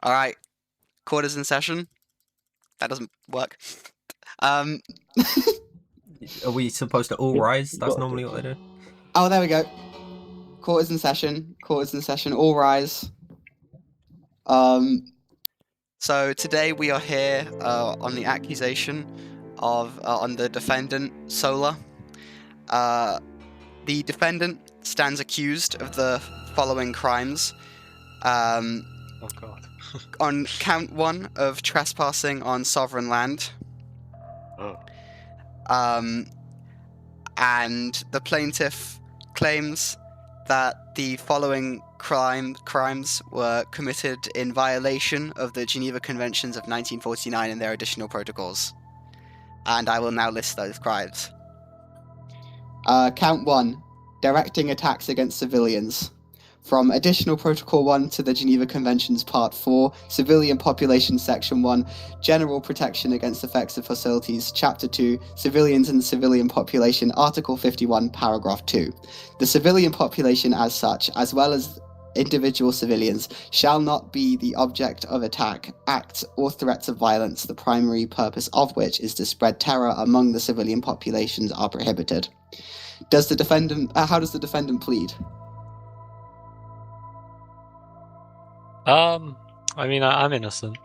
All right, court is in session. That doesn't work. Um, Are we supposed to all rise? That's normally what they do. Oh, there we go. Court is in session. Court is in session. All rise. so today we are here on the accusation of on the defendant Solar. The defendant stands accused of the following crimes. Oh god. On count 1 of trespassing on sovereign land. Oh. And the plaintiff claims that the following crimes were committed in violation of the Geneva Conventions of 1949 and their additional protocols. And I will now list those crimes. Count 1. Directing attacks against civilians. From Additional Protocol 1 to the Geneva Conventions Part 4, Civilian Population Section 1, General Protection Against Effects of Hostilities, Chapter 2, Civilians and Civilian Population, Article 51, Paragraph 2. The civilian population as such, as well as individual civilians, shall not be the object of attack, acts, or threats of violence, the primary purpose of which is to spread terror among the civilian populations are prohibited. How does the defendant plead? I mean, I'm innocent.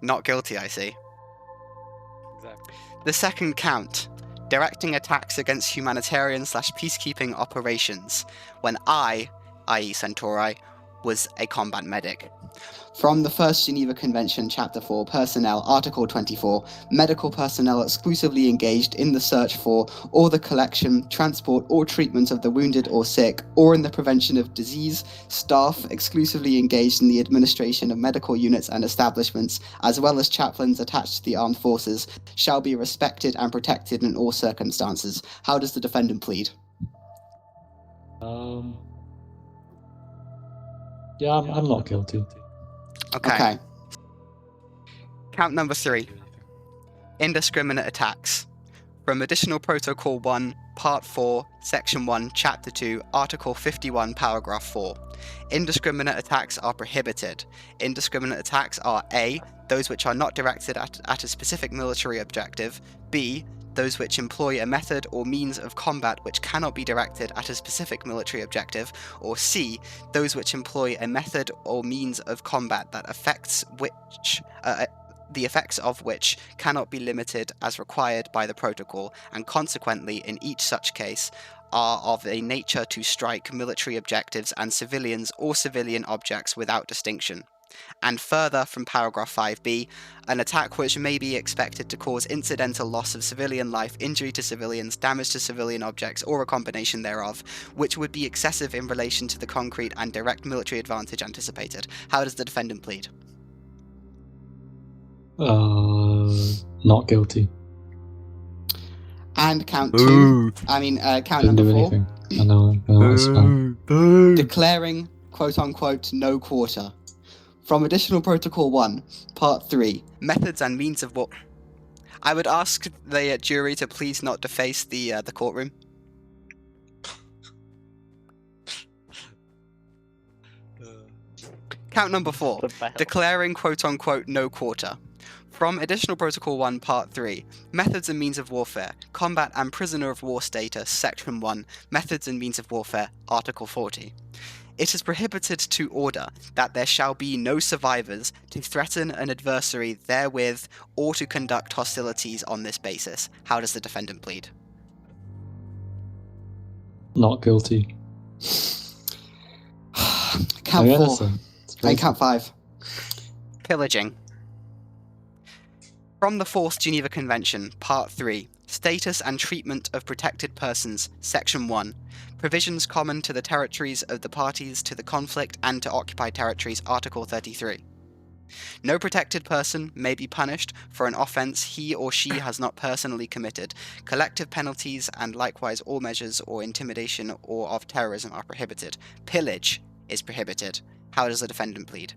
Not guilty, I see. Exactly. The second count, directing attacks against humanitarian/peacekeeping operations, when I, i.e. Centauri, was a combat medic. From the First Geneva Convention, Chapter 4, Personnel, Article 24, medical personnel exclusively engaged in the search for, or the collection, transport, or treatment of the wounded or sick, or in the prevention of disease, staff exclusively engaged in the administration of medical units and establishments, as well as chaplains attached to the armed forces, shall be respected and protected in all circumstances. How does the defendant plead? Yeah, I'm not guilty. Okay. Count number 3. Indiscriminate attacks. From Additional Protocol 1, Part 4, Section 1, Chapter 2, Article 51, Paragraph 4. Indiscriminate attacks are prohibited. Indiscriminate attacks are A. Those which are not directed at a specific military objective. B. Those which employ a method or means of combat which cannot be directed at a specific military objective, or C. Those which employ a method or means of combat that the effects of which cannot be limited as required by the protocol, and consequently, in each such case, are of a nature to strike military objectives and civilians or civilian objects without distinction. And further, from paragraph 5b, an attack which may be expected to cause incidental loss of civilian life, injury to civilians, damage to civilian objects, or a combination thereof, which would be excessive in relation to the concrete and direct military advantage anticipated. How does the defendant plead? Not guilty. And count Boo. 2. Count Didn't number do 4. anything. I know it's fine. Boo. Declaring, quote-unquote, no quarter. From Additional Protocol 1, Part 3. Methods and means of war. I would ask the jury to please not deface the courtroom. Count number 4. Declaring, quote-unquote, no quarter. From Additional Protocol 1, Part 3, Methods and Means of Warfare, Combat and Prisoner of War Status, Section 1, Methods and Means of Warfare, Article 40. It is prohibited to order that there shall be no survivors to threaten an adversary therewith or to conduct hostilities on this basis. How does the defendant plead? Not guilty. Count I'm 4. innocent. And count 5. Pillaging. From the Fourth Geneva Convention, Part 3, Status and Treatment of Protected Persons, Section 1, Provisions common to the territories of the parties to the conflict and to occupied territories, Article 33. No protected person may be punished for an offence he or she has not personally committed. Collective penalties and likewise all measures or intimidation or of terrorism are prohibited. Pillage is prohibited. How does the defendant plead?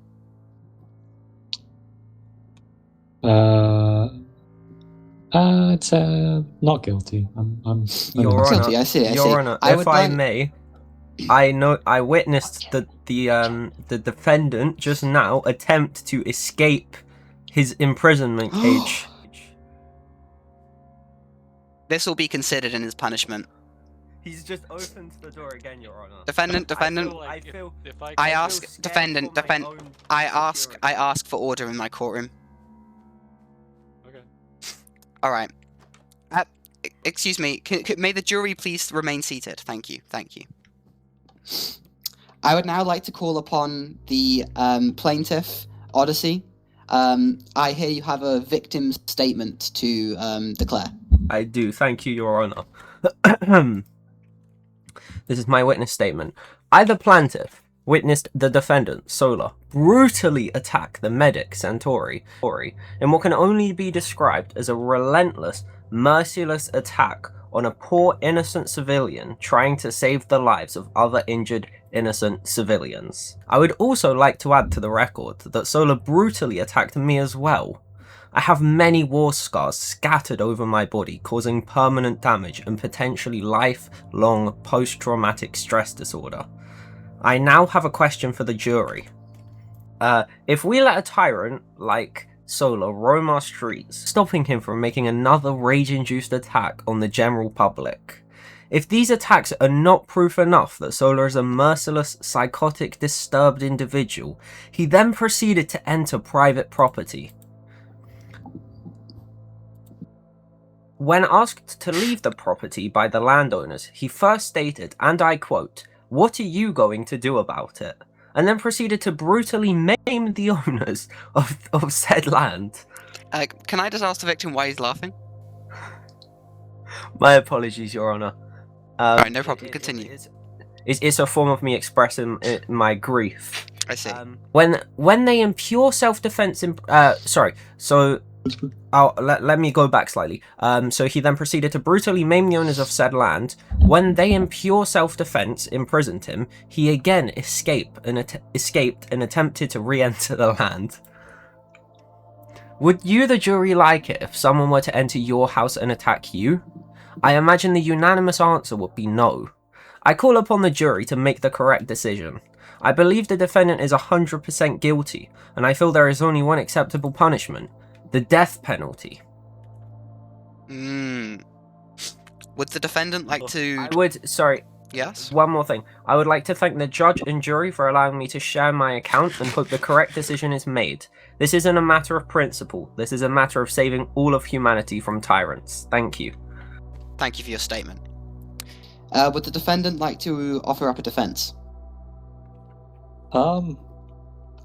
It's not guilty. I'm Your innocent. Honour, Guilty, I see. Your Honour, I if would I like- may, I witnessed the defendant just now attempt to escape his imprisonment cage. This will be considered in his punishment. He's just opened the door again, Your Honor. Defendant. I ask for order in my courtroom. Okay. All right. Excuse me. May the jury please remain seated? Thank you. Thank you. I would now like to call upon the plaintiff, Odyssey. I hear you have a victim's statement to declare. I do. Thank you, Your Honor. This is my witness statement. I, the plaintiff, witnessed the defendant, Solar, brutally attack the medic, Santori, in what can only be described as a relentless, merciless attack on a poor innocent civilian trying to save the lives of other injured innocent civilians. I would also like to add to the record that Solar brutally attacked me as well. I have many war scars scattered over my body, causing permanent damage and potentially lifelong post-traumatic stress disorder. I now have a question for the jury. If we let a tyrant like Solar roam our streets, stopping him from making another rage-induced attack on the general public, if these attacks are not proof enough that Solar is a merciless, psychotic, disturbed individual, he then proceeded to enter private property. When asked to leave the property by the landowners, he first stated, and I quote, "What are you going to do about it?" and then proceeded to brutally maim the owners of said land. Can I just ask the victim why he's laughing? My apologies, Your Honor. Alright, no problem. Continue. It's a form of me expressing my grief. I see. When they in pure self-defense... let me go back slightly. So he then proceeded to brutally maim the owners of said land. When they in pure self-defense imprisoned him, he again escaped and attempted to re-enter the land. Would you, the jury, like it if someone were to enter your house and attack you? I imagine the unanimous answer would be no. I call upon the jury to make the correct decision. I believe the defendant is 100% guilty, and I feel there is only one acceptable punishment. The death penalty. Would the defendant like to... Yes? One more thing. I would like to thank the judge and jury for allowing me to share my account and hope the correct decision is made. This isn't a matter of principle. This is a matter of saving all of humanity from tyrants. Thank you. Thank you for your statement. Would the defendant like to offer up a defense? Sure.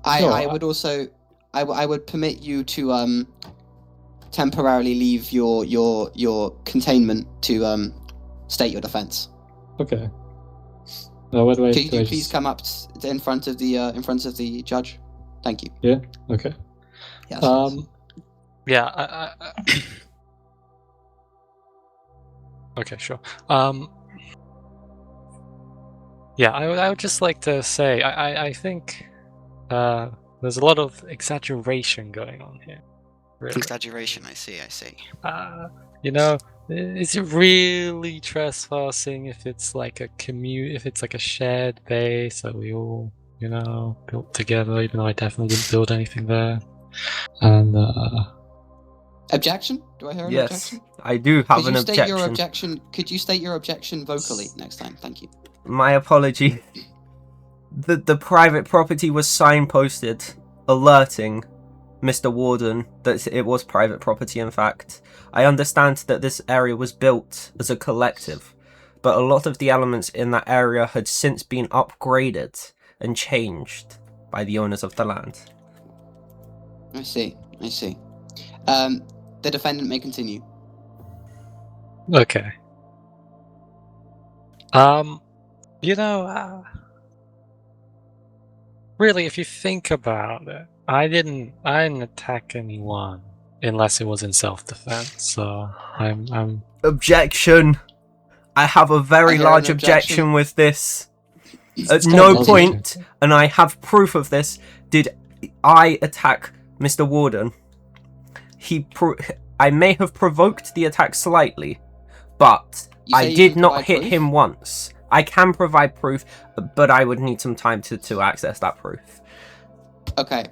I would also... I would permit you to temporarily leave your containment to state your defense. Okay. Now, wait. Could you please come up in front of the judge? Thank you. Yeah. Okay. Yes. Yeah. Okay, sure. Yeah, I would just like to say I think there's a lot of exaggeration going on here. Really. Exaggeration, I see. Is it really trespassing if it's like a if it's like a shared base that we all, built together, even though I definitely didn't build anything there? And objection? Do I hear an objection? Yes, I do have an objection. Could you state your objection vocally next time? Thank you. My apology. The private property was signposted, alerting Mr. Warden that it was private property, in fact. I understand that this area was built as a collective, but a lot of the elements in that area had since been upgraded and changed by the owners of the land. I see. The defendant may continue. Okay. Really, if you think about it, I didn't attack anyone unless it was in self-defense. So I'm Objection. I have a very large objection with this. At no point, and I have proof of this, did I attack Mr. Warden. I may have provoked the attack slightly, but I did not hit him once. I can provide proof, but I would need some time to access that proof. Okay.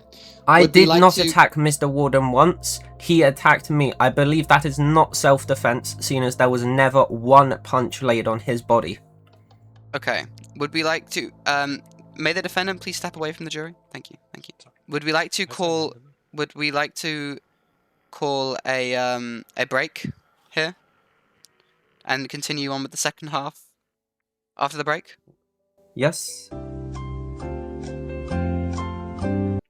I Would we did like not to- attack Mr. Warden once. He attacked me. I believe that is not self-defense, seeing as there was never one punch laid on his body. Okay. Would we like to may the defendant please step away from the jury? Thank you. Thank you. Would we like to call a break here and continue on with the second half after the break? Yes.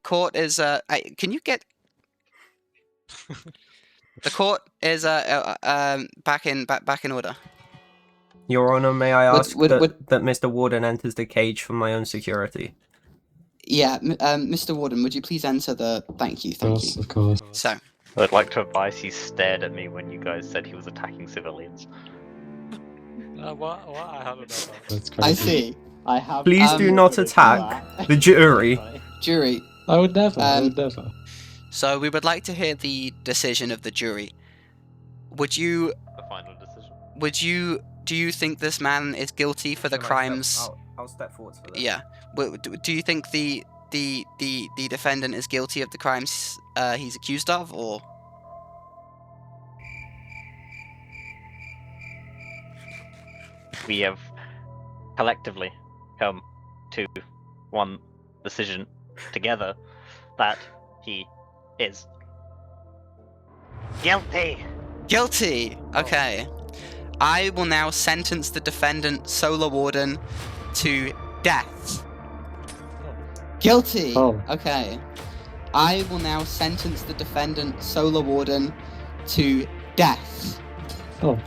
Court is can you get the court is back in order. Your Honor, may I ask would- that Mr. Warden enters the cage for my own security? Yeah, Mr. Warden, would you please enter the... Thank you. Of course. So, I'd like to advise he stared at me when you guys said he was attacking civilians. What? I don't know. That's crazy. I see. I have... Please do not attack the jury. Jury. I would never. I Um, would never. so we would like to hear the decision of the jury. Would you The final decision. do you think this man is guilty for the crimes? I'll step forward for that. Yeah. Do you think the defendant is guilty of the crimes he's accused of, or? We have collectively come to one decision together that he is guilty. Guilty! Okay. I will now sentence the defendant, Solar Warden, to death. Guilty! Oh. Okay. I will now sentence the defendant, Solar Warden, to death. Oh.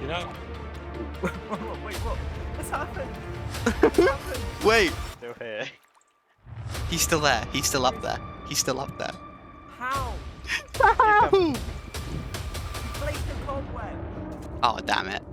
You know, Wait, what? What's happened? Wait! Still here. He's still there. He's still up there. He's still up there. How? Oh, Placed a cobweb. damn it.